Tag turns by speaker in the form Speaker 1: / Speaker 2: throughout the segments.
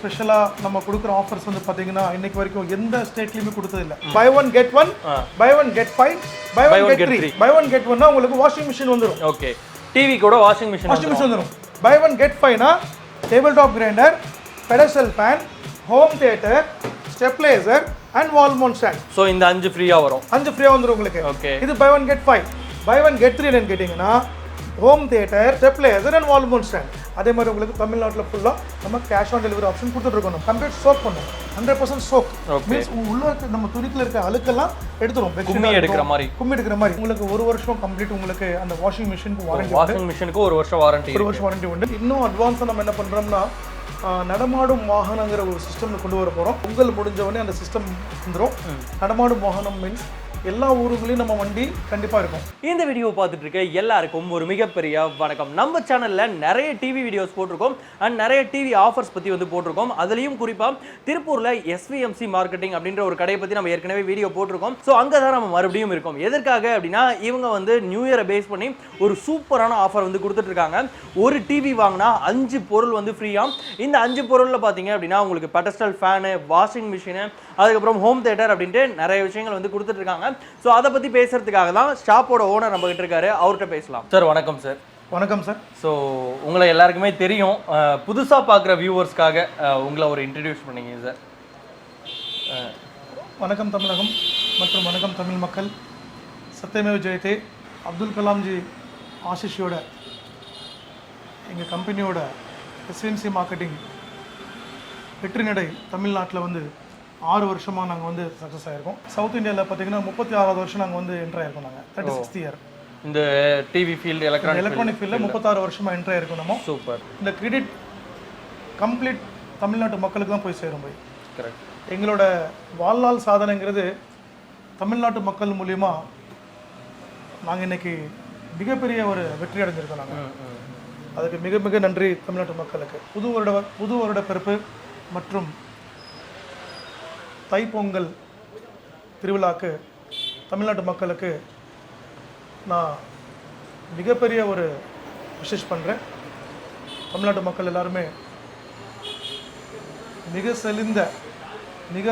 Speaker 1: ஸ்பெஷலா நம்ம கொடுக்குற ஆஃபர்ஸ் வந்து பாத்தீங்கன்னா இன்னைக்கு வரைக்கும் எந்த ஸ்டேட்லயுமே கொடுத்தது இல்ல. Buy one get one, buy one get 5, buy one get 3. Buy one get 1 உங்களுக்கு வாஷிங் மிஷின் வந்துரும்.
Speaker 2: ஓகே, டிவி கூட வாஷிங் மிஷின்
Speaker 1: வந்துரும். பை ஒன் கெட் 5 னா table top grinder, pedestal fan, home theatre, stabiliser and wall mount stand.
Speaker 2: So இந்த 5 ஃப்ரீயா வரும். 5
Speaker 1: ஃப்ரீயா வந்துரும் உங்களுக்கு.
Speaker 2: ஓகே,
Speaker 1: இது buy one get 5. Buy one get 3 என்னன்னு கேட்டிங்கன்னா home theatre, stabiliser and wall mount stand. அதே மாதிரி உங்களுக்கு தமிழ்நாட்டில் ஃபுல்லாக நம்ம கேஷ் ஆன் டெலிவரி ஆப்ஷன் கொடுத்துட்ருக்கோம். நம்ம கம்ப்ளீட் சோக் பண்ணுவோம். 100% சோக் மீன்ஸ் உள்ள இருக்க நம்ம துணிக்கில் இருக்க அழுக்கெல்லாம் எடுத்துரும்.
Speaker 2: கும்மி எடுக்கிற
Speaker 1: மாதிரி உங்களுக்கு 1 வருஷம் கம்ப்ளீட் உங்களுக்கு அந்த வாஷிங் மிஷினுக்கு வாரண்டி.
Speaker 2: வாஷிங் மிஷினுக்கு 1 வருஷம் வாரண்டி.
Speaker 1: 1 வருஷம் வாரண்டி உண்டு. இன்னும் அட்வான்ஸாக நம்ம என்ன பண்ணுறோம்னா நடமாடும் வாகனங்கிற ஒரு சிஸ்டம் கொண்டு வர போகிறோம். பொங்கல் முடிஞ்சவொடனே அந்த சிஸ்டம் வந்துடும். நடமாடும் வாகனம் மீன்ஸ் எல்லா ஊருக்குள்ளேயும் நம்ம வண்டி கண்டிப்பாக இருக்கும்.
Speaker 2: இந்த வீடியோ பார்த்துட்டு இருக்க எல்லாருக்கும் ஒரு மிகப்பெரிய வணக்கம். நம்ம சேனலில் நிறைய டிவி வீடியோஸ் போட்டிருக்கோம் அண்ட் நிறைய டிவி ஆஃபர்ஸ் பற்றி வந்து போட்டிருக்கோம். அதுலேயும் குறிப்பாக திருப்பூரில் SVMC மார்க்கெட்டிங் அப்படின்ற ஒரு கடையை பற்றி நம்ம ஏற்கனவே வீடியோ போட்டிருக்கோம். ஸோ அங்கே தான் நம்ம மறுபடியும் இருக்கோம். எதற்காக அப்படின்னா இவங்க வந்து நியூ இயரை பேஸ் பண்ணி ஒரு சூப்பரான ஆஃபர் வந்து கொடுத்துட்ருக்காங்க. ஒரு டிவி வாங்கினா 5 பொருள் வந்து ஃப்ரீயாக. இந்த 5 பொருளில் பார்த்தீங்க அப்படின்னா உங்களுக்கு பெடஸ்டல் ஃபேனு, வாஷிங் மிஷினு, அதுக்கப்புறம் ஹோம் தியேட்டர் அப்படின்ட்டு நிறைய விஷயங்கள் வந்து கொடுத்துட்ருக்காங்க. ஸோ அதை பற்றி பேசுறதுக்காக தான் ஷாப்போட ஓனர் நம்ம கிட்ட இருக்காரு. அவர்கிட்ட பேசலாம். சார் வணக்கம் சார்.
Speaker 1: வணக்கம் சார்.
Speaker 2: ஸோ உங்களை எல்லாருக்குமே தெரியும். புதுசாக பார்க்குற வியூவர்ஸ்க்காக உங்களை ஒரு இன்ட்ரடியூஸ் பண்ணீங்க சார்.
Speaker 1: வணக்கம் தமிழகம் மற்றும் வணக்கம் தமிழ் மக்கள். சத்யமேவ ஜெயதே. அப்துல் கலாம்ஜி ஆசிஷியோட எங்கள் கம்பெனியோட SVMC மார்க்கெட்டிங் வெற்றி நடை தமிழ்நாட்டில் வந்து 6 வருஷமாக நாங்கள் வந்து சக்ஸஸ் ஆகிருக்கோம். சவுத் இந்தியாவில் பார்த்தீங்கன்னா 36வது வருஷம் நாங்கள் வந்து என்ட்ரு ஆயிருக்கோம். நாங்கள் 36th இயர்
Speaker 2: இந்த டிவி ஃபீல்டு
Speaker 1: எலக்ட்ரானிக் ஃபீல்டில் 36 வருஷமாக என்ட்ரு ஆயிருக்கோம். நம்ம
Speaker 2: சூப்பர்.
Speaker 1: இந்த கிரெடிட் கம்ப்ளீட் தமிழ்நாட்டு மக்களுக்கு தான் போய் சேரும். போய்
Speaker 2: கரெக்ட்.
Speaker 1: எங்களோட வாழ்நாள் சாதனைங்கிறது தமிழ்நாட்டு மக்கள் மூலிமா நாங்கள் இன்னைக்கு மிகப்பெரிய ஒரு வெற்றி அடைஞ்சிருக்கோம். நாங்கள் அதுக்கு மிக மிக நன்றி தமிழ்நாட்டு மக்களுக்கு. புது வருட பிறப்பு மற்றும் தைப்பொங்கல் திருவிழாக்கு தமிழ்நாட்டு மக்களுக்கு நான் மிகப்பெரிய ஒரு விஷஸ் பண்ணுறேன். தமிழ்நாட்டு மக்கள் எல்லாருமே மிக செழிந்த மிக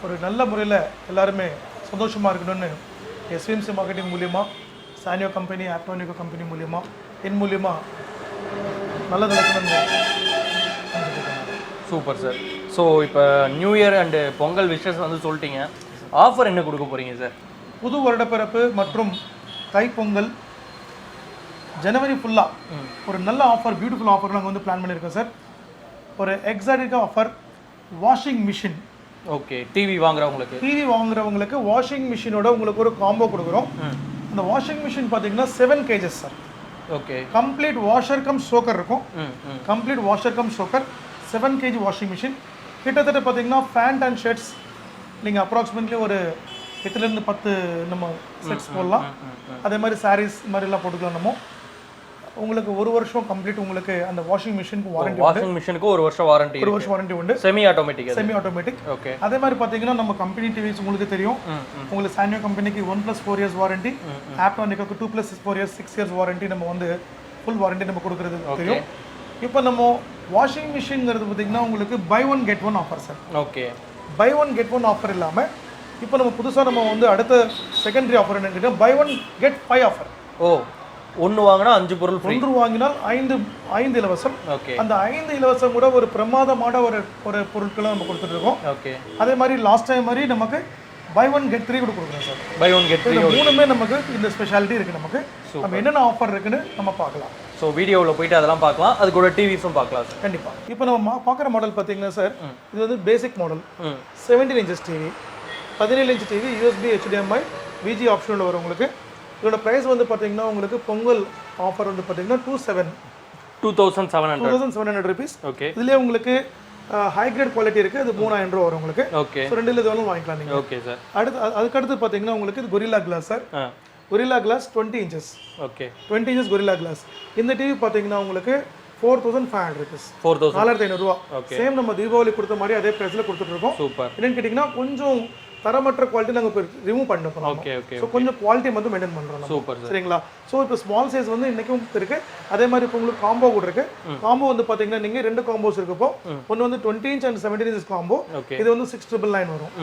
Speaker 1: ஒரு நல்ல முறையில் எல்லாருமே சந்தோஷமாக இருக்கணும்னு SVMC மார்க்கெட்டிங் மூலிமா, சானியோ கம்பெனி, ஆப்டோனிகா கம்பெனி மூலிமா, என் மூலிமா நல்லது நடக்கணும்னு.
Speaker 2: Super sir. ஸோ இப்போ new year and Pongal wishes வந்து சொல்லிட்டீங்க. ஆஃபர் என்ன கொடுக்க போகிறீங்க சார்?
Speaker 1: புது வருடப்பிறப்பு மற்றும் தைப்பொங்கல் ஜனவரி ஃபுல்லாக ஒரு நல்ல ஆஃபர், பியூட்டிஃபுல் ஆஃபர் நாங்கள் வந்து பிளான் பண்ணியிருக்கோம் சார். ஒரு எக்ஸாக்டாக offer washing machine.
Speaker 2: Okay, TV வாங்குறவங்களுக்கு
Speaker 1: வாஷிங் மிஷினோட உங்களுக்கு ஒரு காம்போ கொடுக்குறோம். அந்த வாஷிங் மிஷின் பார்த்தீங்கன்னா 7 kgs sir.
Speaker 2: Okay,
Speaker 1: complete washer cum soaker இருக்கும். Complete washer cum soaker 7 kg washing machine. கிட்டத்தட்ட பார்த்தீங்கன்னா பேண்ட் அண்ட் ஷர்ட்ஸ் நீங்கள் அப்ராக்சிமேட்லி ஒரு 8லேருந்து 10 நம்ம செட்ஸ் போடலாம். அதே மாதிரி சாரீஸ் மாதிரிலாம் போட்டுக்கலாம். நம்ம உங்களுக்கு 1 வருஷம் கம்ப்ளீட் உங்களுக்கு அந்த வாஷிங் மிஷினுக்கு வாரண்டி.
Speaker 2: வாஷிங் மிஷினுக்கு 1 வருஷம் வாரண்டி
Speaker 1: உண்டு. Semi automatic.
Speaker 2: ஓகே.
Speaker 1: அதே மாதிரி பார்த்தீங்கன்னா நம்ம கம்பெனி டிவிஸ் உங்களுக்கு தெரியும். உங்களுக்கு சானியோ கம்பெனிக்கு 1+4 years வாரண்டி, ஆப்டோனிகாக்கு 2+4 years 6 years வாரண்டி நம்ம வந்து ஃபுல் வாரண்டி நம்ம கொடுக்குறது தெரியும். இப்போ நம்ம வாஷிங் மிஷின்ங்கிறது பார்த்தீங்கன்னா உங்களுக்கு buy one get one offer sir.
Speaker 2: Okay,
Speaker 1: buy one get one offer இல்லாமல் இப்போ நம்ம புதுசாக நம்ம வந்து அடுத்த செகண்டரி ஆஃபர் என்னன்னு கேட்டால் பை ஒன் கெட் 5 ஆஃபர்.
Speaker 2: ஓ, 1 வாங்கினா 5 பொருள் ஃப்ரீ.
Speaker 1: 1 வாங்கினால் 5 இலவசம்.
Speaker 2: ஓகே,
Speaker 1: அந்த 5 இலவசம் கூட ஒரு பிரமாதமான ஒரு பொருட்களை நம்ம கொடுத்துட்டு இருக்கோம்.
Speaker 2: ஓகே.
Speaker 1: அதே மாதிரி லாஸ்ட் டைம் மாதிரி நமக்கு பை ஒன் கெட் 3 கூட கொடுக்குறோம் சார்.
Speaker 2: பை ஒன் கெட் 3
Speaker 1: மூணுமே நமக்கு இந்த ஸ்பெஷாலிட்டி இருக்குது. நமக்கு நம்ம என்னென்ன ஆஃபர் இருக்குன்னு நம்ம பார்க்கலாம்.
Speaker 2: ஸோ வீடியோவில் போயிட்டு அதெல்லாம் பார்க்கலாம். அது கூட டிவிஸும் பார்க்கலாம் சார்.
Speaker 1: கண்டிப்பாக. இப்போ நம்ம பார்க்குற மாடல் பார்த்தீங்கன்னா சார், இது வந்து basic model 17 inches TV, 17 inch TV, USB HDMI VG ஆப்ஷனில் வரும். உங்களுக்கு இதோட ப்ரைஸ் வந்து பார்த்தீங்கன்னா உங்களுக்கு பொங்கல் ஆஃபர் வந்து பார்த்தீங்கன்னா 2700 rupees.
Speaker 2: ஓகே.
Speaker 1: இதுலேயே உங்களுக்கு ஹை கிரேட் குவாலிட்டி இருக்குது. அது 3000 ரூபா வரும் உங்களுக்கு.
Speaker 2: ஓகே.
Speaker 1: ஸோ 2 இது வேணும் வாங்கிக்கலாம் நீங்கள்.
Speaker 2: Okay sir.
Speaker 1: அதுக்கடுத்து பார்த்தீங்கன்னா உங்களுக்கு இது Gorilla Glass sir. Gorilla Glass 20 inches.
Speaker 2: Okay,
Speaker 1: 20 inches Gorilla Glass. இந்த டிவி பார்த்தீங்கன்னா உங்களுக்கு 4500 rupees.
Speaker 2: 4500
Speaker 1: ரூபா. சேம் நம்ம தீபாவளி கொடுத்த மாதிரி அதே ப்ரைஸில் கொடுத்துட்ருக்கோம்.
Speaker 2: சூப்பர்.
Speaker 1: என்னன்னு கேட்டிங்கன்னா கொஞ்சம் தரமற்ற குவாலிட்டி நாங்கள் இப்போ ரிமூவ் பண்ண போகிறோம்.
Speaker 2: Okay okay.
Speaker 1: ஸோ கொஞ்சம் குவாலிட்டி மட்டும் மெயின்டைன் பண்ணுறோம்.
Speaker 2: சூப்பர்
Speaker 1: சரிங்களா? ஸோ இப்போ ஸ்மால் சைஸ் வந்து இன்றைக்கும் இருக்குது. அதே மாதிரி இப்போ உங்களுக்கு காம்போ கூட இருக்குது. காம்போ வந்து பார்த்தீங்கன்னா நீங்கள் 2 காம்போஸ் இருக்கப்போ ஒன்று வந்து 20 inch and 17 inch காம்போ. இது வந்து 6,999 வரும்.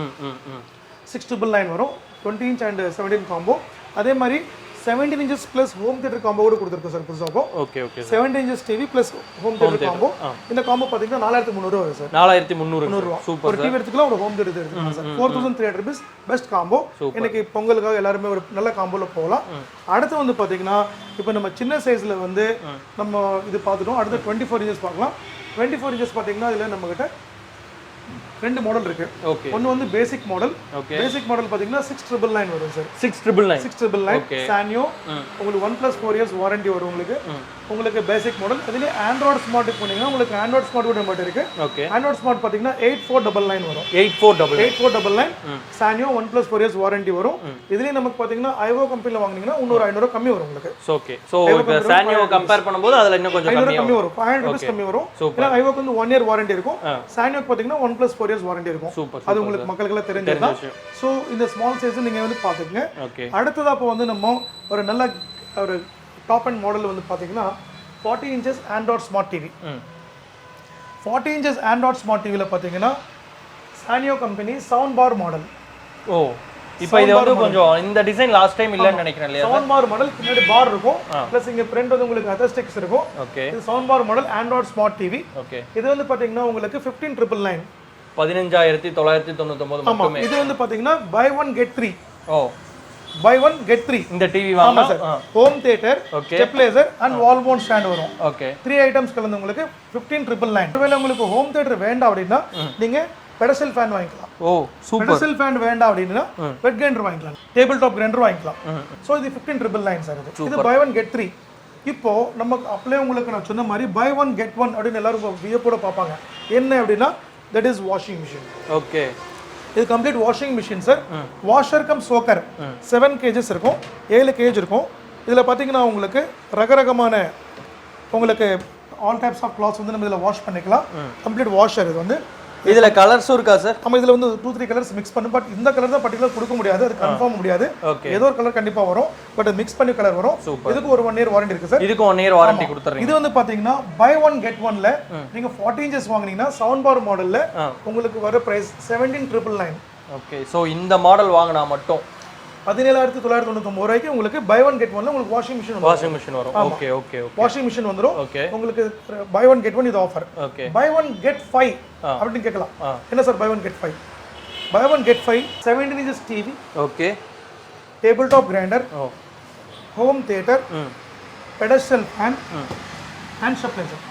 Speaker 1: 6,999 வரும் 20 inch and 17 காம்போ. அதே மாதிரி 17 inches plus home theater combo கூட கொடுத்துருக்கோம் சார் புதுசாக.
Speaker 2: Okay okay.
Speaker 1: 17 inches TV plus home theater combo. இந்த காம்போ பார்த்தீங்கன்னா 4,300 வரும் சார்.
Speaker 2: 4,300 ரூபாய். சூப்பர்.
Speaker 1: ஒரு டிவி எடுத்துக்கலாம், ஒரு ஹோம் தியேட்டர் எடுத்துக்கலாம் சார். 4,300 rupees best combo. இன்னைக்கு பொங்கலுக்காக எல்லாருமே ஒரு நல்ல காம்போல போகலாம். அடுத்து வந்து பார்த்தீங்கன்னா இப்போ நம்ம சின்ன சைஸ்ல வந்து நம்ம இது பார்த்துட்டோம். அடுத்து 24 inches பார்க்கலாம். 24 inches பார்த்தீங்கன்னா இதில் நம்ம கிட்ட 2 மாடல் இருக்கு. ஓகே. ஒன்னு வந்து பேசிக் மாடல். பேசிக் மாடல் பாத்தீங்கன்னா 6,999 வரும் சார். 6,999 SANYOO. உங்களுக்கு 1+4 years வாரண்டி வரும் உங்களுக்கு. உங்களுக்கு பேசிக் மாடல். அதுல ஆண்ட்ராய்டு ஸ்மார்ட் போனீங்கன்னா உங்களுக்கு ஆண்ட்ராய்டு ஸ்மார்ட் கூட நம்மட்ட இருக்கு. ஆண்ட்ராய்டு ஸ்மார்ட் பாத்தீங்கன்னா 8,499 வரும். 8,499 SANYOO 1+4 years வாரண்டி வரும். இதுலயே நமக்கு பாத்தீங்கன்னா ஐஓ கம்பெனில வாங்குனீங்கன்னா இன்னொரு 500 கம்மி வரும் உங்களுக்கு.
Speaker 2: ஓகே. சோ இப்போ SANYOO கம்பேர் பண்ணும்போது அதுல இன்னும் கொஞ்சம்
Speaker 1: கம்மி வரும். 500 rupees கம்மி வரும். ஏன்னா ஐஓக்கு வந்து 1 year வாரண்டி இருக்கும். SANYOO பாத்தீங்கன்னா 1+4 years வாரண்டி இருக்கும். அது உங்களுக்கு மக்களுக்கு தெரிஞ்சதுதான். சோ இந்த ஸ்மால் சைஸ் நீங்க வந்து பாத்துக்கங்க. அடுத்ததா அப்ப வந்து நம்ம ஒரு நல்ல ஒரு டாப் அண்ட் மாடல் வந்து பாத்தீங்கன்னா 40 inches Android Smart TV. 40 inches Android Smart TV ல பாத்தீங்கன்னா SANYOO company sound bar model.
Speaker 2: Oh, இப்போ இது வந்து கொஞ்சம் இந்த டிசைன் லாஸ்ட் டைம் இல்லன்னு நினைக்கிறேன் இல்லையா?
Speaker 1: சவுண்ட் பார் மாடல், பின்னாடி பார் இருக்கும். ப்ளஸ் இங்க ஃப்ரண்ட் வந்து உங்களுக்கு ATASKY இருக்கும்.
Speaker 2: ஓகே.
Speaker 1: இது sound bar model Android Smart TV.
Speaker 2: Okay.
Speaker 1: இது வந்து பாத்தீங்கன்னா உங்களுக்கு 15,999
Speaker 2: 15,999 மட்டுமே.
Speaker 1: இது வந்து பாத்தீங்கன்னா buy one get 3.
Speaker 2: ஓ,
Speaker 1: buy one get 3
Speaker 2: இந்த டிவி வாங்குனா
Speaker 1: home theatre, stabiliser and wall mount stand வரும்.
Speaker 2: ஓகே.
Speaker 1: 3 ஐட்டம்ஸ் கலந்து உங்களுக்கு 15,999. ஒருவேளை உங்களுக்கு ஹோம் தியேட்டர் வேண்டாம் அப்படின்னா நீங்க பெடஸ்டல் ஃபேன் வாங்கிக்கலாம்.
Speaker 2: ஓ சூப்பர்.
Speaker 1: பெடஸ்டல் ஃபேன் வேண்டாம் அப்படின்னா வெட் கிரைண்டர் வாங்கிக்கலாம், டேபிள் டாப் கிரைண்டர் வாங்கிக்கலாம். சோ இது 15,999 சார். இது buy one get 3. இப்போ நமக்கு அப்படியே உங்களுக்கு நான் சொன்ன மாதிரி buy one get 1 அப்படின்னு எல்லாரும் வியப்போட பார்ப்பாங்க. என்ன அப்படின்னா that is washing machine.
Speaker 2: Okay.
Speaker 1: இது complete washing machine sir. Washer cum soaker 7 kgs இருக்கும், 7 kg இருக்கும். இதில் பார்த்தீங்கன்னா உங்களுக்கு ரகரகமான உங்களுக்கு ஆல் டைப்ஸ் ஆஃப் கிளாத்ஸ் வந்து நம்ம இதில் வாஷ் பண்ணிக்கலாம். கம்ப்ளீட் வாஷர் இது வந்து.
Speaker 2: இதுல கலர்ஸும் இருக்கா சார்?
Speaker 1: நம்ம இதுல வந்து 2-3 கலர்ஸ் மிக்ஸ் பண்ணு. பட் இந்த கலர் தான் பர்టిక్యులர் கொடுக்க முடியாது, அது கன்ஃபார்ம் முடியாது. ஏதோ ஒரு கலர் கண்டிப்பா வரும், பட் மிக்ஸ் பண்ணி கலர் வரும். இதுக்கு ஒரு 1 year வாரண்டி இருக்கு சார்.
Speaker 2: இதுக்கு 1 year வாரண்டி கொடுத்துறீங்க.
Speaker 1: இது வந்து பாத்தீங்கன்னா buy one get 1 ல நீங்க 40 inches வாங்குனீங்கன்னா சவுண்ட் பார் மாடல்ல உங்களுக்கு வர பிரைஸ் 17,999.
Speaker 2: ஓகே. சோ இந்த மாடல் வாங்குனா மட்டும்
Speaker 1: 17,999 ரூபாய்க்கு உங்களுக்கு buy one get 1 ல உங்களுக்கு வாஷிங் மிஷின் வரும்.
Speaker 2: Okay okay okay.
Speaker 1: Washing machine வந்துரும். உங்களுக்கு buy one get 1 இது ஆஃபர். buy one get 5 அப்படி கேட்கலாம். என்ன sir buy one get 5? buy one get 5 17 inches TV. Okay. Table top grinder, home theatre, pedestal fan and stabiliser.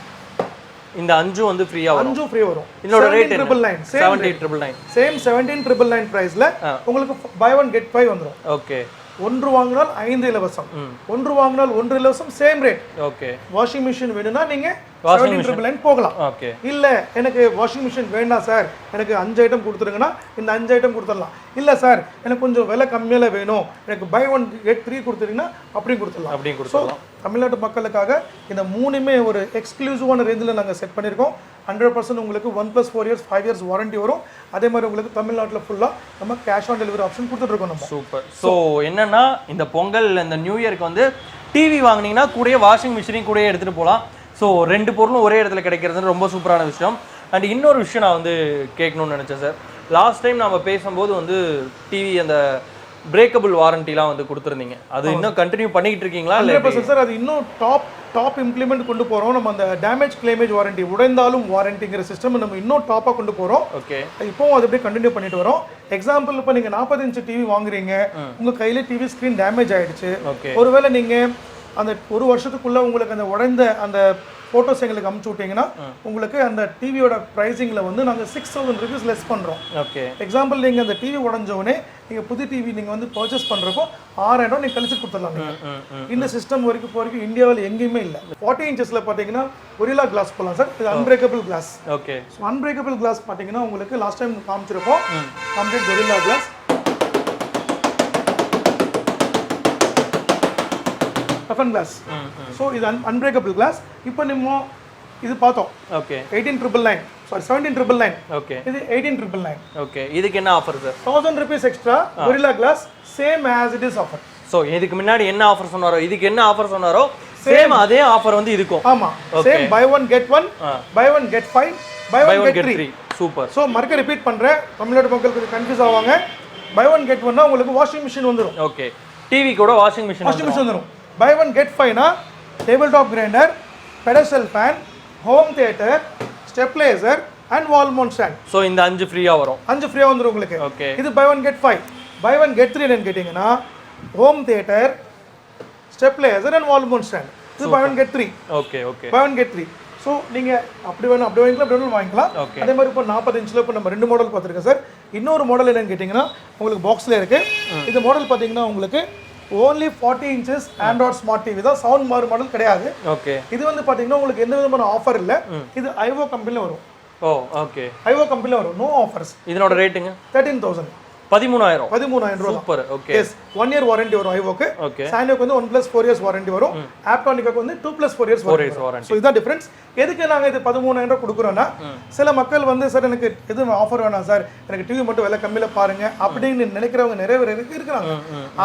Speaker 2: இந்த 5 வந்து ஃப்ரீயா வரும். 5
Speaker 1: ஃப்ரீ வரும்.
Speaker 2: இதோட ரேட்
Speaker 1: 17,999. சேம் 17,999 பிரைஸ்ல உங்களுக்கு buy one get 5 வந்துரும்.
Speaker 2: ஓகே.
Speaker 1: 1 வாங்கினால் 5 இலவசம். 1 வாங்கினால் 1 இலவசம், same rate.
Speaker 2: Okay.
Speaker 1: Washing machine வேணும்னா நீங்க 17,999 போகலாம்.
Speaker 2: ஓகே.
Speaker 1: இல்ல எனக்கு வாஷிங் மிஷின் வேண்டாம் சார், எனக்கு 5 ஐட்டம் கொடுத்துருங்கன்னா இந்த 5 ஐட்டம் கொடுத்துடலாம். இல்ல சார் எனக்கு கொஞ்சம் விலை கம்மியில வேணும், எனக்கு buy one get 3 கொடுத்துட்டீங்கன்னா அப்படியும் கொடுத்துடலாம். தமிழ்நாட்டு மக்களுக்காக இந்த மூணுமே ஒரு எக்ஸ்க்ளூசிவான ரேஞ்சில் நாங்கள் செட் பண்ணியிருக்கோம். 100% உங்களுக்கு 1+4 years 5 years வாரண்டி வரும். அதே மாதிரி உங்களுக்கு தமிழ்நாட்டில் ஃபுல்லாக நம்ம கேஷ் ஆன் டெலிவரி ஆப்ஷன் கொடுத்துட்ருக்கோம் நம்ம.
Speaker 2: சூப்பர். ஸோ என்னன்னா இந்த பொங்கல் இந்த நியூ இயருக்கு வந்து டிவி வாங்கினீங்கன்னா கூடயே வாஷிங் மிஷினையும் கூடயே எடுத்துகிட்டு போகலாம். ஸோ 2 பொருளும் ஒரே இடத்துல கிடைக்கிறது ரொம்ப சூப்பரான விஷயம். அண்ட் இன்னொரு விஷயம் நான் வந்து கேட்கணும்னு நினச்சேன் சார். லாஸ்ட் டைம் நம்ம பேசும்போது வந்து டிவி அந்த பிரேக்கபிள் வாரண்டிலாம் வந்து கொடுத்துருந்தீங்க, அது இன்னும் கண்டினியூ பண்ணிக்கிட்டு இருக்கீங்களா?
Speaker 1: 100% சார், அது இன்னும் டாப் இம்ப்ளிமெண்ட் கொண்டு போகிறோம். நம்ம அந்த டேமேஜ் கிளைமேஜ் வாரண்டி, உடைந்தாலும் வாரண்டிங்கிற சிஸ்டம் நம்ம இன்னும் டாப்பாக கொண்டு போகிறோம். ஓகே. இப்போவும் அது அப்படியே கண்டினியூ பண்ணிட்டு வரோம். எக்ஸாம்பிள் இப்போ நீங்கள் 40 inch டிவி வாங்குறீங்க, உங்கள் கையில் டிவி ஸ்க்ரீன் டேமேஜ் ஆகிடுச்சு. ஒருவேளை நீங்கள் அந்த 1 வருஷத்துக்குள்ளே உங்களுக்கு அந்த உடைந்த அந்த ஃபோட்டோஸ் எங்களுக்கு அமுச்சு விட்டீங்கன்னா உங்களுக்கு அந்த டிவியோட ப்ரைஸிங்கில் வந்து நாங்கள் 6,000 rupees லெஸ் பண்ணுறோம். ஓகே. எக்ஸாம்பிள் நீங்கள் அந்த டிவி உடஞ்சோடனே நீங்கள் புது டிவி நீங்கள் வந்து பர்ச்சேஸ் பண்ணுறப்போ 6,000 நீங்கள் கழிச்சு கொடுத்துடலாம். இந்த சிஸ்டம் வரைக்கும் இந்தியாவில் எங்கேயுமே இல்லை. 40 inchesல பார்த்தீங்கன்னா கொரில்லா கிளாஸ் போகலாம் சார். இது unbreakable glass. Okay. So unbreakable glass பார்த்தீங்கன்னா உங்களுக்கு லாஸ்ட் டைம் காமிச்சிருப்போம், complete gorilla glass. Toughen glass. So இது அன்பிரேக்கபிள் கிளாஸ். இப்போ நம்ம இது பார்த்தோம். ஓகே. 18,999. சாரி 17999.
Speaker 2: ஓகே
Speaker 1: இது 18999.
Speaker 2: ஓகே இதுக்கு என்ன offer sir
Speaker 1: 1000 rupees extra Gorilla Glass same as it is offer.
Speaker 2: So இதுக்கு முன்னாடி என்ன ஆஃபர் சொன்னாரோ இதுக்கு என்ன ஆஃபர் சொன்னாரோ சேம் அதே ஆஃபர் வந்து இருக்கும்.
Speaker 1: ஆமா same buy one get one, buy one get 5, buy one get 3.
Speaker 2: Super.
Speaker 1: So மறுக்க ரிப்பீட் பண்றேன், தமிழ்நாடு மக்கள் கொஞ்சம் கன்ஃபியூஸ் ஆவாங்க. buy one get one னா உங்களுக்கு வாஷிங் மெஷின் வந்துரும்.
Speaker 2: ஓகே டிவி கூட வாஷிங் மெஷின்
Speaker 1: வந்துரும். buy one get 5 னா table top grinder, pedestal fan, home theatre, stabiliser and wall mount stand.
Speaker 2: So இந்த 5 ஃப்ரீயா வரும்.
Speaker 1: 5 ஃப்ரீயா வந்துரும் உங்களுக்கு.
Speaker 2: ஓகே இது
Speaker 1: buy one get 5. buy one get 3 என்னன்னு கேட்டிங்கனா home theatre, stabiliser and wall mount stand. இது buy one get 3.
Speaker 2: Okay okay
Speaker 1: buy one get 3. So நீங்கள் அப்படி வேணும் அப்படி வாங்கிக்கலாம், அப்படி வேணும் வாங்கிக்கலாம். அதே மாதிரி இப்போ 40 இன்ச்சில் இப்போ நம்ம 2 மாடல் பார்த்துருக்கோம் சார். இன்னொரு மாடல் என்னன்னு கேட்டிங்கன்னா உங்களுக்கு பாக்ஸில் இருக்குது. இந்த மாடல் பார்த்தீங்கன்னா உங்களுக்கு only 40 inches Android smart TV தான், சவுண்ட் மாடல் கிடையாது.
Speaker 2: ஓகே இது
Speaker 1: வந்து பார்த்தீங்கன்னா உங்களுக்கு எந்த விதமான ஆஃபர் இல்லை. இது ஐஓ கம்பெனியில் வரும்.
Speaker 2: ஓ ஓகே
Speaker 1: ஐஓ கம்பெனியில் வரும், நோ ஆஃபர்ஸ்.
Speaker 2: இதனோட ரேட்டுங்க
Speaker 1: 13,000.
Speaker 2: 13000 ரூபாய்.
Speaker 1: Super.
Speaker 2: Okay
Speaker 1: yes 1 year warranty வரும் ஐஓக்கு.
Speaker 2: ஓகே
Speaker 1: சானியோக்கு வந்து 1+4 இயர்ஸ் வாரண்டி வரும். ஆப்டானிகாக்கு வந்து 2+4 இயர்ஸ் வாரண்டி. ஸோ இதான் டிஃபரன்ஸ். எதுக்கு நாங்கள் இது 13,000 கொடுக்குறோன்னா சில மக்கள் வந்து சார் எனக்கு எதுவும் ஆஃபர் வேணாம் சார், எனக்கு டிவி மட்டும் விலை கம்மியில் பாருங்க அப்படின்னு நினைக்கிறவங்க நிறைய பேர் இருக்கிறாங்க.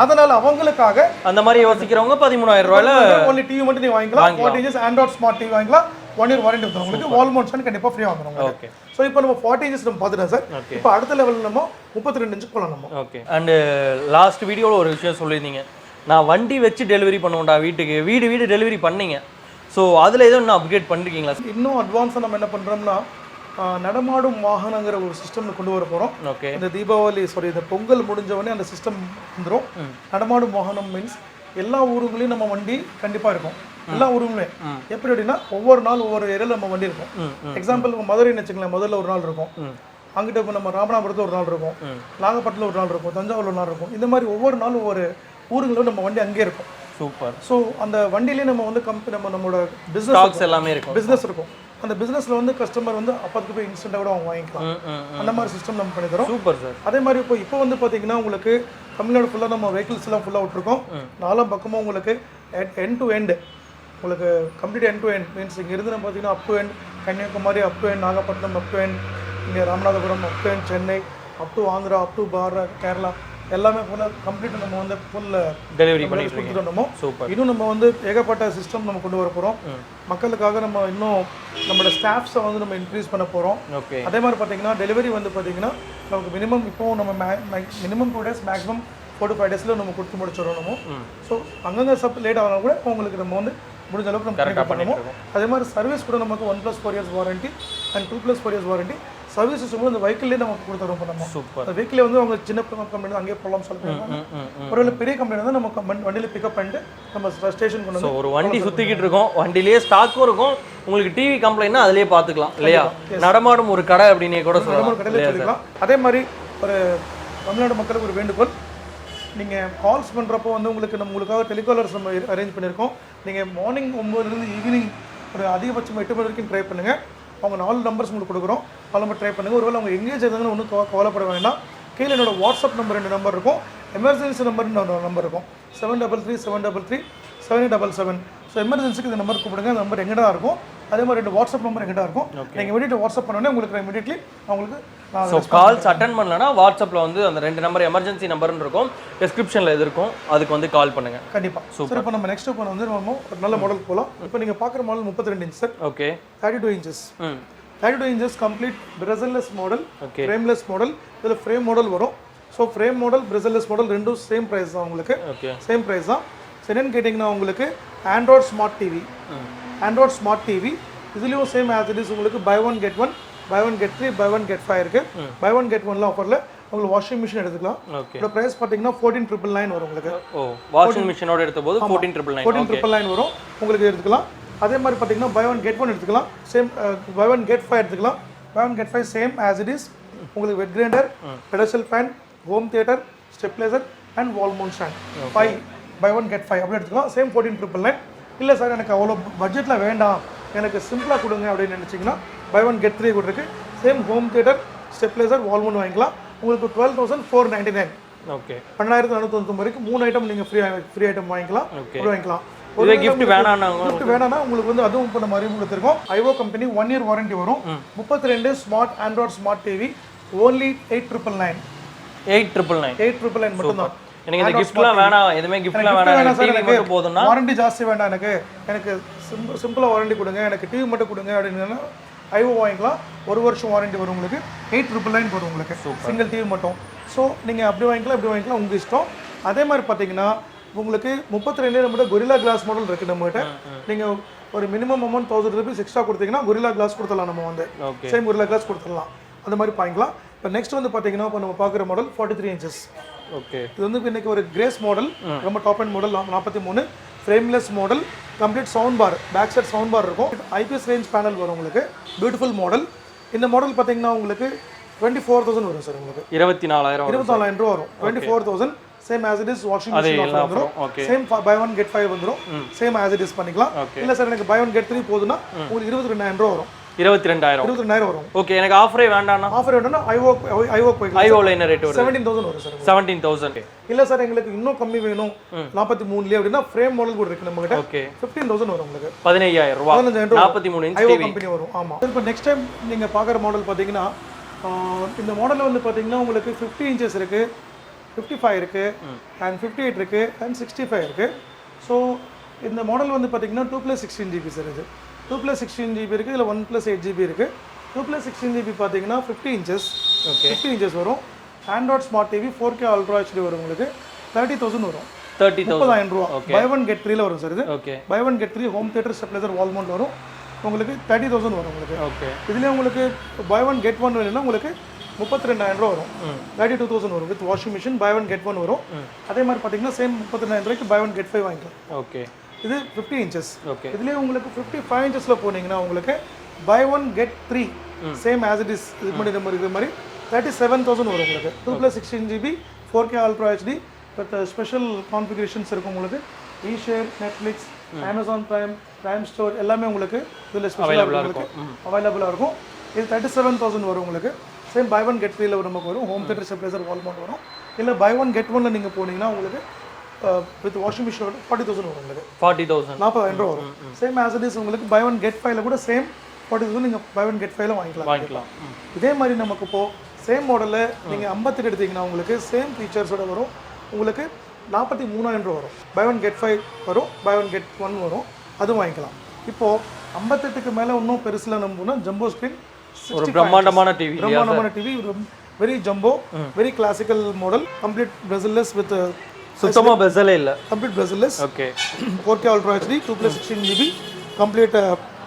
Speaker 1: அதனால அவங்களுக்காக அந்த
Speaker 2: மாதிரி யோசிக்கிறவங்க 13,000 ரூபாயில
Speaker 1: ஒன்லி டிவி மட்டும் நீங்க வாங்கிக்கலாம். 40 இன்ச்சஸ் ஆண்ட்ராய்ட் ஸ்மார்ட் டிவி வாங்கிக்கலாம். 1 இயர் வாரண்டி வந்துடும் உங்களுக்கு. வால் மவுண்ட் ஸ்டாண்ட் கண்டிப்பாக ஃப்ரீ வாங்குறோம். ஓகே ஸோ இப்போ நம்ம 40 இன்ச்சஸ் நம்ம பார்த்துட்டோம் சார். இப்போ அடுத்த லெவலில் நம்ம 32 இன்ச்சு போகலாம் நம்ம.
Speaker 2: ஓகே அண்ட் லாஸ்ட் வீடியோவில் ஒரு விஷயம் சொல்லியிருந்தீங்க, நான் வண்டி வச்சு டெலிவரி பண்ணுவேன்டா வீட்டுக்கு, வீடு டெலிவரி பண்ணீங்க. ஸோ அதில் எதுவும் இன்னும் அப்கிரேட் பண்ணிருக்கீங்களா?
Speaker 1: இன்னும் அட்வான்ஸாக நம்ம என்ன பண்ணுறோம்னா நடமாடும் வாகனங்கிற ஒரு சிஸ்டம் கொண்டு வர போகிறோம். ஓகே இந்த தீபாவளி இந்த பொங்கல் முடிஞ்சவொடனே அந்த சிஸ்டம் வந்துடும். நடமாடும் வாகனம் மீன்ஸ் எல்லா ஊருங்களையும் நம்ம வண்டி கண்டிப்பாக இருக்கும். எல்லா ஊருமே எப்படி அப்படின்னா ஒவ்வொரு நாள் ஒவ்வொரு ஏரியாவில் நம்ம வண்டி இருக்கும். எக்ஸாம்பிள் மதுரைன்னு வச்சுக்கலாம், முதல்ல ஒரு நாள் இருக்கும். அங்கிட்ட இப்போ நம்ம ராமநாதபுரத்தில் ஒரு நாள் இருக்கும், நாகப்பட்டினத்தில் ஒரு நாள் இருக்கும், தஞ்சாவூர் ஒரு நாள் இருக்கும். இந்த மாதிரி ஒவ்வொரு நாளும் ஒவ்வொரு ஊருங்களும் நம்ம வண்டி அங்கேயே இருக்கும்.
Speaker 2: சூப்பர்.
Speaker 1: ஸோ அந்த வண்டியிலே நம்ம வந்து நம்மளோட பிஸ்னஸ்
Speaker 2: எல்லாமே இருக்கும்,
Speaker 1: பிஸ்னஸ் இருக்கும். அந்த பிஸ்னஸில் வந்து கஸ்டமர் வந்து அப்போதுக்கு போய் இன்ஸ்டண்ட்டாக கூட அவங்க வாங்கிக்கலாம். அந்த மாதிரி சிஸ்டம் நம்ம பண்ணி தரோம்.
Speaker 2: Super sir.
Speaker 1: அதே மாதிரி இப்போ வந்து பார்த்தீங்கன்னா உங்களுக்கு தமிழ்நாடு ஃபுல்லாக நம்ம வெஹிக்கிள்ஸ் எல்லாம் ஃபுல்லாக விட்டுருக்கோம். 4 பக்கமும் உங்களுக்கு எண்ட் டு எண்டு உங்களுக்கு complete end to end means இங்கேருந்து நம்ம பார்த்தீங்கன்னா up to end Kanyakumari, up to end Nagapattinam, up to end இங்கே Ramanathapuram, up to end Chennai, up to Andhra, up to Kerala எல்லாமே ஃபுல்லாக கம்ப்ளீட் நம்ம வந்து ஃபுல் டெலிவரி பண்ணி கொடுத்துட்டோம். சூப்பர். இன்னும் நம்ம வந்து ஏகப்பட்ட சிஸ்டம் நம்ம கொண்டு வர போகிறோம். மக்களுக்காக நம்ம இன்னும் நம்மளோட ஸ்டாஃப்ஸை வந்து நம்ம இன்க்ரீஸ் பண்ண போகிறோம். ஓகே அதே மாதிரி பார்த்தீங்கன்னா டெலிவரி வந்து பார்த்தீங்கன்னா நமக்கு மினிமம் இப்போ நம்ம மினிமம் 2 days மேக்ஸிமம் 4-5 days நம்ம கொடுத்து முடிச்சிடறோம் நம்ம. ஸோ அங்கங்கே லேட் ஆகலாம் கூட உங்களுக்கு நம்ம வந்து முடிஞ்ச அளவுக்கு நம்ம கரெக்டாக பண்ணுவோம். அதே மாதிரி சர்வீஸ் கூட நமக்கு 1+4 years warranty and 2+4 years warranty. Services வந்து அந்த வெஹிக்கிள்லேயே நமக்கு கொடுத்துருவோம். நம்ம சூப்பர். அந்த வெஹிக்கிளே வந்து அவங்க சின்ன கம்பெனி அங்கேயே ப்ராப்ளம் சால்வ் பண்ணுவாங்க. ஒருவேளை பெரிய கம்பெனி வந்து நம்ம வண்டியில் பிக்கப் பண்ணிட்டு நம்ம ஸ்டேஷன் கொண்டு வந்து
Speaker 2: ஒரு வண்டி சுற்றிக்கிட்டு இருக்கோம், வண்டியிலேயே ஸ்டாக்கும் இருக்கும். உங்களுக்கு டிவி கம்ப்ளைண்ட்னா அதிலேயே பார்த்துக்கலாம் இல்லையா? நடமாடும் ஒரு கடை அப்படின்னே கூட சொல்லலாம்,
Speaker 1: கடையிலே சொல்லிக்கலாம். அதே மாதிரி ஒரு தமிழ்நாடு மக்களுக்கு ஒரு வேண்டுகோள், நீங்கள் கால்ஸ் பண்ணுறப்போ வந்து உங்களுக்காக டெலிகாலர்ஸ் நம்ம அரேஞ்ச் பண்ணியிருக்கோம். நீங்கள் மார்னிங் 9 ஈவினிங் ஒரு அதிகபட்சம் 8 மணி வரைக்கும் ட்ரை பண்ணுங்கள். அவங்க 4 நம்பர்ஸ் உங்களுக்கு கொடுக்குறோம், கால் நம்பர் ட்ரை பண்ணுங்கள். ஒருவேளை அவங்க எங்கேஜ் இருந்தாங்கன்னு ஒன்றும் கவலைப்பட வேண்டாம். கீழே என்னோட வாட்ஸ்அப் நம்பர் 2 நம்பர் இருக்கும், எமர்ஜென்சி நம்பர்னு ஒரு நம்பர் இருக்கும், 733-733-7877. ஸோ எமர்ஜென்சிக்கு இந்த நம்பர் கூப்பிடுங்க. அந்த நம்பர் எங்கடா இருக்கும். அதே மாதிரி 2 வாட்ஸ்அப் நம்பர் எங்கிட்ட இருக்கும். நீங்கள் இமீடியட் வாட்ஸ்அப் பண்ணோன்னே உங்களுக்கு இமீடியட்லி அவங்களுக்கு
Speaker 2: ஸோ கால்ஸ் அட்டன் பண்ணலன்னா வாட்ஸ்அப்பில் வந்து அந்த 2 நம்பர் எமர்ஜென்சி நம்பர்னு இருக்கும், டிஸ்கிரிப்ஷனில் எது இருக்கும் அதுக்கு வந்து கால் பண்ணுங்கள்.
Speaker 1: கண்டிப்பாக. சூப்பர். இப்போ நம்ம நெக்ஸ்ட் இப்போ வந்து நம்ம ஒரு நல்ல மாடல் போகலாம். இப்போ நீங்கள் பார்க்குற model 32 inch sir.
Speaker 2: Okay
Speaker 1: 32 inches 32 inches complete bezelless model, frameless model. இதில் ஃப்ரேம் மாடல் வரும். So frame model bezelless model ரெண்டும் சேம் ப்ரைஸ் தான் உங்களுக்கு. சேம் ப்ரைஸ் தான். என்னன்னு கேட்டிங்கன்னா உங்களுக்கு ஆண்ட்ராய்ட் ஸ்மார்ட் டிவி இதுலேயும் சேம் ஆஸ் இட் இஸ் உங்களுக்கு buy one get 1, buy one get 3, buy one get 5 இருக்குது. buy one get 1 ஆஃபரில் உங்களுக்கு வாஷிங் மிஷின் எடுத்துக்கலாம். இதோட ப்ரைஸ் பார்த்தீங்கன்னா 14,999 வரும் உங்களுக்கு.
Speaker 2: வாஷிங் மிஷினோட எடுத்தபோது 14,999
Speaker 1: வரும் உங்களுக்கு எடுத்துக்கலாம். அதே மாதிரி பார்த்தீங்கன்னா buy one get 1 எடுத்துக்கலாம். சேம் buy one get 5 எடுத்துக்கலாம். buy one get 5 same as it is உங்களுக்கு wet grinder, pedestal fan, home theatre, stabiliser and wall mount stand 5 buy one get 5 அப்படி எடுத்துக்கலாம். சேம் 14,999. இல்லை சார் எனக்கு அவ்வளோ பட்ஜெட்டில் வேண்டாம், எனக்கு சிம்பிளாக கொடுங்க அப்படின்னு நினச்சிங்கன்னா buy one get 3 கூட இருக்குது. Same home theatre, stabiliser, wall mount வாங்கிக்கலாம். உங்களுக்கு 12,499. ஓகே 12,499 வரைக்கும் 3 ஐட்டம் நீங்கள் ஃப்ரீ ஐட்டம் வாங்கிக்கலாம். வாங்கிக்கலாம்.
Speaker 2: இதுவே gift வேணாம்னா
Speaker 1: gift வேணாம்னா உங்களுக்கு வந்து அதுவும் இப்போ நம்ம அறிமுகப்படுத்திருக்கோம். ஐஓ கம்பெனி 1 இயர் வாரண்டி வரும். 32 smart Android smart TV only 8,999 8,999 மட்டும் தான்.
Speaker 2: எனக்கு இந்த giftலாம் வேணாம், எதுமே giftலாம் வேணாம், டிவி மட்டும் போதும்னா
Speaker 1: வாரண்டி ஜாஸ்தி வேண்டாம், எனக்கு சிம்பிளா வாரண்டி கொடுங்க, எனக்கு டிவி மட்டும் கொடுங்க அப்படின்னா ஐஓ வாங்கிக்கலாம். 1 வருஷம் வாரண்டி வரும் உங்களுக்கு. 8,999 வரும் உங்களுக்கு சிங்கிள் டிவி மட்டும். ஸோ நீங்கள் அப்படி வாங்கிக்கலாம், இப்படி வாங்கிக்கலாம், உங்கள் இஷ்டம். அதே மாதிரி பார்த்தீங்கன்னா உங்களுக்கு 32 நம்மகிட்ட கொரில்லா கிளாஸ் மாடல் இருக்குது நம்மகிட்ட. நீங்கள் ஒரு மினிமம் அமௌண்ட் 1000 rupees எக்ஸ்ட்ரா கொடுத்தீங்கன்னா கொரில்லா கிளாஸ் கொடுத்துடலாம். நம்ம வந்து சேம் கொரில்லா கிளாஸ் கொடுத்துடலாம், அந்த மாதிரி வாங்கிக்கலாம். இப்போ நெக்ஸ்ட் வந்து பார்த்தீங்கன்னா இப்போ நம்ம பார்க்குற மாடல் 43 inches.
Speaker 2: ஓகே,
Speaker 1: இது வந்து இன்னைக்கு ஒரு கிரேஸ் மாடல், ரொம்ப top and model 43 frameless model, complete sound bar, back side sound bar இருக்கும். ஐபிஎஸ் ரேஞ்ச் பேனல் வரும் உங்களுக்கு. Beautiful model. இந்த மாடல் பார்த்தீங்கன்னா உங்களுக்கு 24,000 வரும் சார். உங்களுக்கு 24,000 ரூபா வரும். 24,000 same as it is. Washing machine offer வந்துரும். சேம் பை 1 கெட் 5 வந்துரும். சேம் ஆஸ் இட் இஸ் பண்ணிக்கலாம். இல்ல சார் எனக்கு பை 1 கெட் 3 போதுனா உங்களுக்கு 22,000 ரூபா வரும். 22,000 வரும்.
Speaker 2: ஓகே, எனக்கு ஆஃபரே வேண்டாம்னா
Speaker 1: ஆஃபர் வேண்டாம்னா ஐஓ போய்க்கலாம்.
Speaker 2: ஐஓல என்ன ரேட் வரும்?
Speaker 1: 17,000 வரும் சார்.
Speaker 2: 17,000.
Speaker 1: இல்ல சார் எங்களுக்கு இன்னும் கம்மி வேணும் 43 ல அப்படினா ஃப்ரேம் மாடல் கூட இருக்கு நம்ம கிட்ட.
Speaker 2: ஓகே,
Speaker 1: 15,000 வரும் உங்களுக்கு.
Speaker 2: 15,000 ரூபாய் 43 இன்ச்
Speaker 1: ஐஓ கம்பெனி வரும். ஆமா. இப்போ நெக்ஸ்ட் டைம் நீங்க பார்க்குற மாடல் பாத்தீங்கன்னா இந்த மாடல்ல வந்து பாத்தீங்கன்னா உங்களுக்கு 50 inches இருக்கு, 55 இருக்கு, and 58 இருக்கு, and 65 இருக்கு. ஸோ இந்த மாடல் வந்து பாத்தீங்கன்னா 2+16 GB சார். இது 2+16 GB இருக்கு, இதுல 1+8 GB இருக்கு. 2+16 GB பாத்தீங்கன்னா 50 inches. ஓகே, 50 inches வரும். Android smart TV 4K ultra HD வரும் உங்களுக்கு. 30,000 வரும். 30,000 ரூபா. பை 1 கெட் 3 ல வரும் சார் இது.
Speaker 2: Okay,
Speaker 1: buy 1 get 3 home theatre stabiliser wall mount வரும் உங்களுக்கு. 30,000 வரும் உங்களுக்கு.
Speaker 2: ஓகே,
Speaker 1: இதுல உங்களுக்கு பை 1 கெட் 1 வேணும்னா உங்களுக்கு 32,000 ரூபா வரும். 32,000 வரும் with washing machine. Buy 1 get 1 வரும். அதே மாதிரி பாத்தீங்கன்னா சேம் 32,000 ரூபாய்க்கு பை 1 கெட் 5 வாங்கிக்கலாம்.
Speaker 2: ஓகே, இது
Speaker 1: 50 inches.
Speaker 2: ஓகே,
Speaker 1: இதுலயே உங்களுக்கு 55 inchesல போனீங்கன்னா உங்களுக்கு buy 1 get 3 same as it is இது மாதிரி நம்ம இருக்கிற மாதிரி 37,000 வரும் உங்களுக்கு. 2+16 GB 4K ultra HD with special configurations இருக்கும் உங்களுக்கு. ஈஷேர், நெட்ஃப்ளிக்ஸ், அமேசான் பிரைம் ஸ்டோர் எல்லாமே உங்களுக்கு இதில் ஸ்பெஷலாக அவைலபிளாக இருக்கும். இது 37,000 வரும் உங்களுக்கு. சேம் பை 1 கெட் 3 நமக்கு வரும். Home theatre stabiliser wall mount வரும். இல்லை பை 1 கெட் 1 நீங்கள் போனீங்கன்னா உங்களுக்கு வித் வாஷிங் மிஷின் 40,000 வரும் உங்களுக்கு. 40,000 ரூபா வரும். சேம் ஆஸ் இட் இஸ் உங்களுக்கு பை 1 கெட் 5 கூட சேம் 40,000 நீங்கள் பை 1 கெட் 5 வாங்கிக்கலாம். இதே மாதிரி நமக்கு இப்போ சேம் மாடலில் நீங்கள் 58 எடுத்தீங்கன்னா உங்களுக்கு சேம் ஃபீச்சர்ஸோட வரும். உங்களுக்கு 43,000 ரூபா வரும். பை 1 கெட் 5 வரும். பை 1 கெட் 1 வரும். அதுவும் வாங்கிக்கலாம். இப்போது 58க்கு மேலே இன்னும் பெருசில் நம்புனா ஜம்போ ஸ்க்ரீன்,
Speaker 2: ஒரு பிரம்மாண்டமான
Speaker 1: TV, very jumbo, very classical model, complete bezelless with
Speaker 2: சுத்தமா பெசலே இல்ல,
Speaker 1: complete bezelless.
Speaker 2: Okay,
Speaker 1: 4K ultra HD 2+16 GB complete.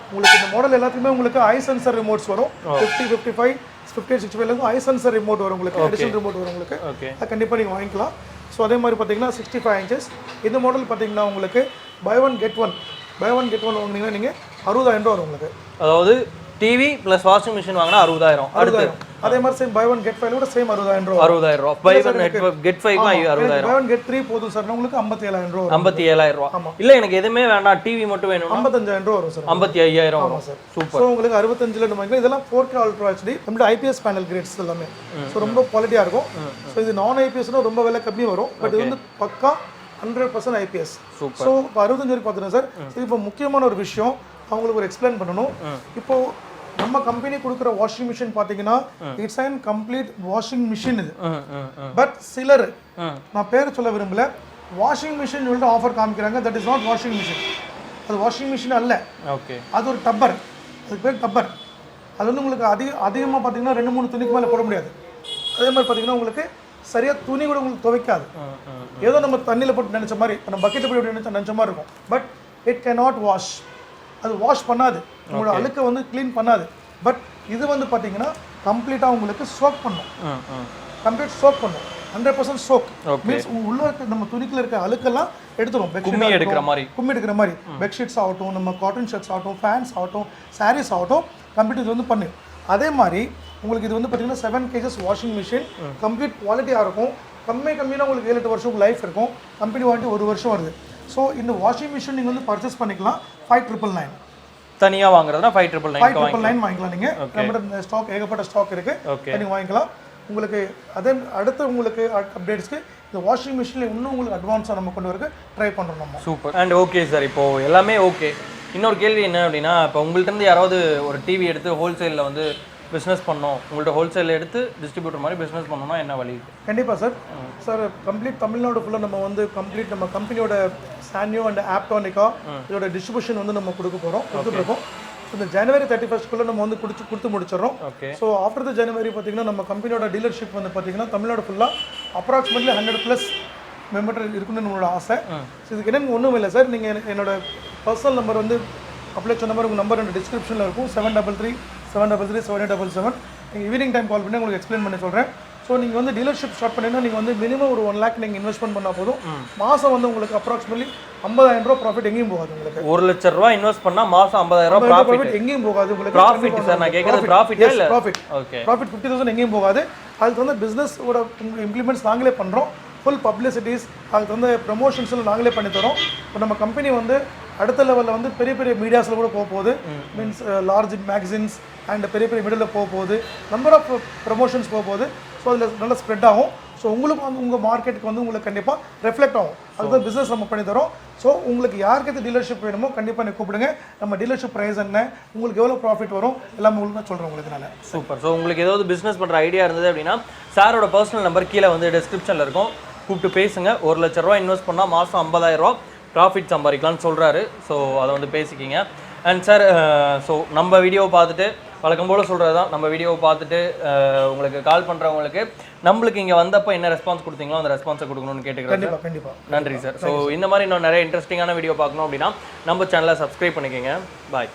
Speaker 1: உங்களுக்கு இந்த மாடல் எல்லாத்துக்குமே உங்களுக்கு ஐ சென்சர் ரிமோட்ஸ் வரும். 50, 55, 58, 65 ஐ சென்சர் ரிமோட் வரும் உங்களுக்கு. அடிஷனல் ரிமோட் வரும் உங்களுக்கு. அது கண்டிப்பாக நீங்கள் வாங்கிக்கலாம். ஸோ அதே மாதிரி பார்த்தீங்கன்னா 65 inches இந்த மாடல் பார்த்தீங்கன்னா உங்களுக்கு பை 1 கெட் 1 வாங்கினீங்கன்னா நீங்கள் 60,000 ரூபா வரும் உங்களுக்கு.
Speaker 2: அதாவது டிவி ப்ளஸ் வாஷிங் மிஷின் வாங்கினா 60,000. அடுத்து
Speaker 1: அதே மாதிரி சேம் பை 1 கெட் 5 கூட சேம் 60,000 ரூபா.
Speaker 2: 60,000 ரூபா. பை 1 கெட் 5 க்கு 60,000.
Speaker 1: பை 1 கெட் 3 போதும் சார் உங்களுக்கு 57,000 ரூபா.
Speaker 2: 57,000 ரூபா. இல்ல எனக்கு எதுமே வேண்டாம், டிவி மட்டும் வேணும்,
Speaker 1: 55,000 ரூபா வரும் சார்.
Speaker 2: 55,000 வரும் சார். சூப்பர்.
Speaker 1: சோ உங்களுக்கு 65ல நம்ம இதெல்லாம் 4K அல்ட்ரா HD நம்ம ஐபிஎஸ் பேனல் கிரேட்ஸ் எல்லாமே. சோ ரொம்ப குவாலிட்டியா இருக்கும். சோ இது நான் ஐபிஎஸ்னா ரொம்ப விலை கம்மி வரும். பட் இது வந்து பக்கா 100% ஐபிஎஸ். சோ 65 வரைக்கும் பார்த்தீங்கன்னா சார் இப்போ முக்கியமான ஒரு விஷயம் அவங்களுக்கு ஒரு எக்ஸ்பிளைன் பண்ணணும். இப்போ நம்ம கம்பெனி கொடுக்குற வாஷிங் மிஷின் பாத்தீங்கன்னா it's an complete washing machine இது. பட் சிலர் நான் பேர் சொல்ல விரும்பல, வாஷிங் மிஷின் சொல்லிட்டு ஆஃபர் காமிக்கிறாங்க. That is not washing machine. அது வாஷிங் மிஷின் அல்ல. ஓகே, அது ஒரு டப்பர். அது பேர் டப்பர். அது வந்து உங்களுக்கு அதிகமாக பார்த்தீங்கன்னா 2-3 துணிக்கு மேலே போட முடியாது. அதே மாதிரி பார்த்தீங்கன்னா உங்களுக்கு சரியாக துணி கூட உங்களுக்கு துவைக்காது. ஏதோ நம்ம தண்ணியில் போட்டு நினச்ச மாதிரி, நம்ம பக்கெட்டை போட்டு நினச்ச மாதிரி இருக்கும். But it can not wash. அது வாஷ் பண்ணாது, உங்களோட அழுக்கை வந்து க்ளீன் பண்ணாது. பட் இது வந்து பார்த்தீங்கன்னா கம்ப்ளீட்டாக உங்களுக்கு சோக் பண்ணும். கம்ப்ளீட் சோக் பண்ணும். 100% சோக் மீன்ஸ் உள்ள இருக்க நம்ம துணிக்குள்ள இருக்க அழுக்கெல்லாம் எடுத்துரும்.
Speaker 2: கும்மி எடுக்கிற
Speaker 1: மாதிரி பெட்ஷீட்ஸ் ஆகட்டும், நம்ம காட்டன் ஷர்ட்ஸ் ஆகட்டும், ஃபேன்ஸ் ஆகட்டும், சாரீஸ் ஆகட்டும், கம்ப்ளீட் இது வந்து பண்ணு. அதே மாதிரி உங்களுக்கு இது வந்து பார்த்தீங்கன்னா 7 kgs வாஷிங் மிஷின். கம்ப்ளீட் குவாலிட்டியாக இருக்கும். கம்மியாக உங்களுக்கு 7-8 வருஷம் லைஃப் இருக்கும். கம்பெனி வாரண்டி 1 வருஷம் வருது. ஸோ இந்த வாஷிங் மிஷின் நீங்கள் வந்து பர்ச்சேஸ் பண்ணிக்கலாம் 5,999.
Speaker 2: தனியாக வாங்குறதுனா 5,999
Speaker 1: வாங்கிக்கலாம். நீங்கள் நம்மளோட ஸ்டாக் ஏகப்பட்ட ஸ்டாக் இருக்குது, நீங்கள் வாங்கிக்கலாம். உங்களுக்கு அதே அடுத்த உங்களுக்கு அப்டேட்ஸ்க்கு இந்த வாஷிங் மிஷினில் இன்னும் உங்களுக்கு அட்வான்ஸாக நம்ம கொண்டு வரக்கு ட்ரை பண்ணுறோம் நம்ம.
Speaker 2: சூப்பர். அண்ட் ஓகே சார், இப்போது எல்லாமே ஓகே. இன்னொரு கேள்வி என்ன அப்படின்னா, இப்போ உங்கள்கிட்ட யாராவது ஒரு டிவி எடுத்து ஹோல்சேலில் வந்து பிஸ்னஸ் பண்ணோம், உங்கள்கிட்ட ஹோல்சேலில் எடுத்து டிஸ்ட்ரிபியூட்டர் மாதிரி பிஸ்னஸ் பண்ணணும்னா என்ன வழி?
Speaker 1: கண்டிப்பாக சார். சார் கம்ப்ளீட் தமிழ்நாடு ஃபுல்லாக நம்ம வந்து கம்ப்ளீட் நம்ம கம்பெனியோட சான்யோ அண்ட் ஆப்டானிகா இதோட டிஸ்ட்ரிபியூஷன் வந்து நம்ம கொடுத்துருக்கோம். இந்த ஜனவரி 31 நம்ம வந்து கொடுத்து முடிச்சிடறோம். ஸோ ஆஃப்டர் த ஜனவரி பார்த்தீங்கன்னா நம்ம கம்பெனியோட டீலர்ஷிப் வந்து பார்த்தீங்கன்னா தமிழ்நாடு ஃபுல்லாக அப்ராக்சிமேட்லி 100+ மெம்பர் இருக்குன்னு நம்மளோட ஆசை. ஸோ இதுக்கு என்னென்னு ஒன்றும் இல்லை சார். நீங்கள் என்னோட பர்சனல் நம்பர் வந்து அப்ளைச்சர் நம்பர் உங்கள் நம்பர் என்னோட டிஸ்கிரிப்ஷனில் இருக்கும். 733-733-7877. நீங்கள் ஈவினிங் டைம் கால் பண்ணி உங்களுக்கு எக்ஸ்பிளைன் பண்ணி சொல்கிறேன். ஸோ நீங்கள் வந்து டீலர்ஷிப் ஸ்டார்ட் பண்ணிங்கன்னா நீங்கள் வந்து மினிமம் ஒரு 1 lakh நீங்கள் இன்வெஸ்ட்மெண்ட் பண்ணால் போதும். மாதம் வந்து உங்களுக்கு அப்ராக்சிமேட்லி 50,000 ரூபா ப்ராஃபிட் எங்கேயும் போகாது. உங்களுக்கு
Speaker 2: 1 லட்சம் ரூபா இன்வெஸ்ட் பண்ணால் மாதம் 50,000 ப்ராஃபிட் எங்கேயும் போகாது. உங்களுக்கு ப்ராஃபிட் சார், நான் கேட்குறது ப்ராஃபிட் இல்லை, ப்ராஃபிட் 50,000 எங்கேயும் போகாது. அதுக்கு வந்து பிஸ்னஸோட இம்ப்ளிமெண்ட்ஸ் நாங்களே பண்ணுறோம். ஃபுல் பப்ளிசிட்டிஸ், அதுக்கு வந்து ப்ரமோஷன்ஸில் நாங்களே பண்ணித்தரோம். இப்போ நம்ம கம்பெனி வந்து அடுத்த லெவலில் வந்து பெரிய பெரிய மீடியாஸில் கூட போக போகுது. மீன்ஸ் லார்ஜ் மேக்சின்ஸ் அண்ட் பெரிய பெரிய மீடியாவில் போக போகுது. நம்பர் ஆஃப் ப்ரமோஷன்ஸ் போக போகுது. ஸோ அதில் நல்லா ஸ்ப்ரெட் ஆகும். ஸோ உங்களுக்கு வந்து உங்கள் மார்க்கெட்டுக்கு வந்து உங்களுக்கு கண்டிப்பாக ரெஃப்ளெக்ட் ஆகும். அதுதான் பிஸ்னஸ் நம்ம பண்ணி தரோம். ஸோ உங்களுக்கு யாருக்கு டீலர்ஷிப் வேணுமோ கண்டிப்பாக நீங்கள் கூப்பிடுங்க. நம்ம டீலர்ஷிப் ப்ரைஸ் என்ன, உங்களுக்கு எவ்வளோ ப்ராஃபிட் வரும் எல்லாமே உங்களுக்கு நான் சொல்கிறேன் உங்களுக்கு. நான் சூப்பர். ஸோ உங்களுக்கு ஏதாவது பிஸ்னஸ் பண்ணுற ஐடியா இருந்தது அப்படின்னா சாரோட பர்சனல் நம்பர் கீழே வந்து டிஸ்கிரிப்ஷனில் இருக்கும். கூப்பிட்டு பேசுங்க. 1 லட்ச ரூபா இன்வெஸ்ட் பண்ணால் மாதம் 50,000 ரூபா ப்ராஃபிட் சம்பாதிக்கலாம்னு சொல்கிறாரு. ஸோ அதை வந்து பேசிக்கிங்க. அண்ட் சார், ஸோ நம்ம வீடியோவை பார்த்துட்டு வழக்கம் போல் சொல்கிறது தான், நம்ம வீடியோவை பார்த்துட்டு உங்களுக்கு கால் பண்ணுறவங்களுக்கு நம்மளுக்கு இங்கே வந்தப்போ என்ன ரெஸ்பான்ஸ் கொடுத்தீங்களோ அந்த ரெஸ்பான்ஸை கொடுக்கணும்னு கேட்டுக்கிறேன்.
Speaker 1: கண்டிப்பாக
Speaker 2: நன்றி சார். ஸோ இந்த மாதிரி இன்னும் நிறைய இன்ட்ரெஸ்டிங்கான வீடியோ பார்க்கணும் அப்படின்னா நம்ம சேனலை சப்ஸ்கிரைப் பண்ணிக்கோங்க. பாய்.